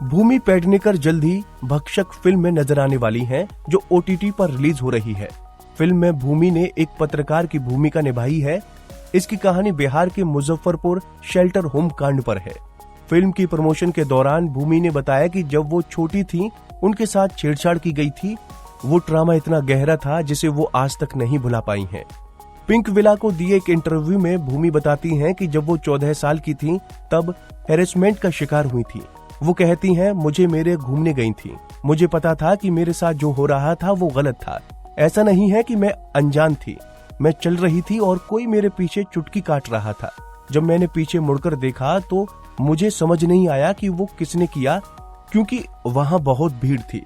भूमि पेडनेकर जल्द ही भक्षक फिल्म में नजर आने वाली हैं, जो OTT पर रिलीज हो रही है। फिल्म में भूमि ने एक पत्रकार की भूमिका निभाई है। इसकी कहानी बिहार के मुजफ्फरपुर शेल्टर होम कांड पर है। फिल्म की प्रमोशन के दौरान भूमि ने बताया कि जब वो छोटी थी उनके साथ छेड़छाड़ की गई थी। वो ट्रामा इतना गहरा था जिसे वो आज तक नहीं भुला पाई हैं। पिंक विला को दिए एक इंटरव्यू में भूमि बताती हैं कि जब वो 14 साल की थी तब हैरेसमेंट का शिकार हुई थी। वो कहती हैं, मुझे मेरे घूमने गई थी, मुझे पता था कि मेरे साथ जो हो रहा था वो गलत था। ऐसा नहीं है कि मैं अनजान थी, मैं चल रही थी और कोई मेरे पीछे चुटकी काट रहा था। जब मैंने पीछे मुड़कर देखा तो मुझे समझ नहीं आया कि वो किसने किया, क्योंकि वहां बहुत भीड़ थी।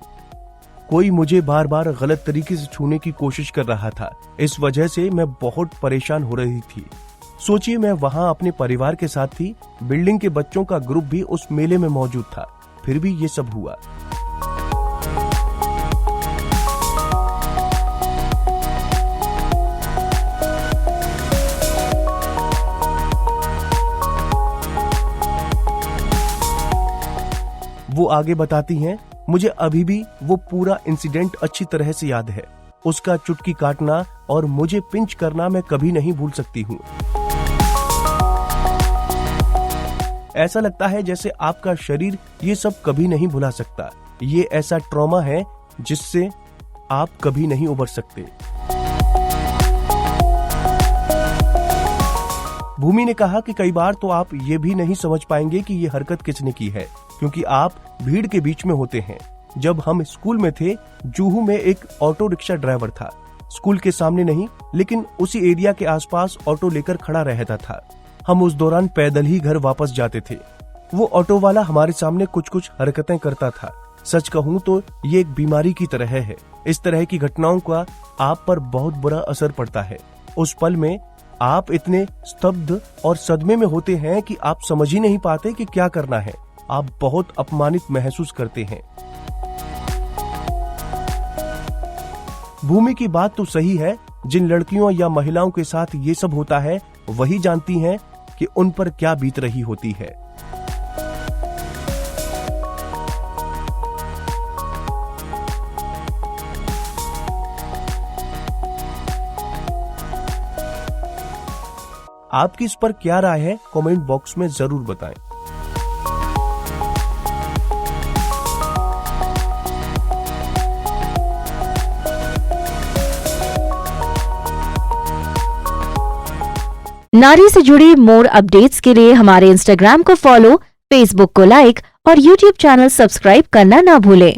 कोई मुझे बार बार गलत तरीके से छूने की कोशिश कर रहा था। इस वजह से मैं बहुत परेशान हो रही थी। सोचिए, मैं वहां अपने परिवार के साथ थी, बिल्डिंग के बच्चों का ग्रुप भी उस मेले में मौजूद था, फिर भी ये सब हुआ। वो आगे बताती हैं, मुझे अभी भी वो पूरा इंसिडेंट अच्छी तरह से याद है। उसका चुटकी काटना और मुझे पिंच करना मैं कभी नहीं भूल सकती हूँ। ऐसा लगता है जैसे आपका शरीर ये सब कभी नहीं भुला सकता। ये ऐसा ट्रॉमा है जिससे आप कभी नहीं उबर सकते। भूमि ने कहा कि कई बार तो आप ये भी नहीं समझ पाएंगे कि ये हरकत किसने की है, क्योंकि आप भीड़ के बीच में होते हैं। जब हम स्कूल में थे, जुहू में एक ऑटो रिक्शा ड्राइवर था। स्कूल के सामने नहीं, लेकिन उसी एरिया के आसपास ऑटो लेकर खड़ा रहता था। हम उस दौरान पैदल ही घर वापस जाते थे। वो ऑटो वाला हमारे सामने कुछ कुछ हरकतें करता था। सच कहूँ तो ये एक बीमारी की तरह है। इस तरह की घटनाओं का आप पर बहुत बुरा असर पड़ता है। उस पल में आप इतने स्तब्ध और सदमे में होते हैं कि आप समझ ही नहीं पाते कि क्या करना है। आप बहुत अपमानित महसूस करते हैं। भूमि की बात तो सही है। जिन लड़कियों या महिलाओं के साथ ये सब होता है, वही जानती हैं कि उन पर क्या बीत रही होती है। आपकी इस पर क्या राय है, कमेंट बॉक्स में जरूर बताएं। नारी से जुड़ी मोर अपडेट्स के लिए हमारे इंस्टाग्राम को फॉलो, फेसबुक को लाइक और यूट्यूब चैनल सब्सक्राइब करना ना भूलें।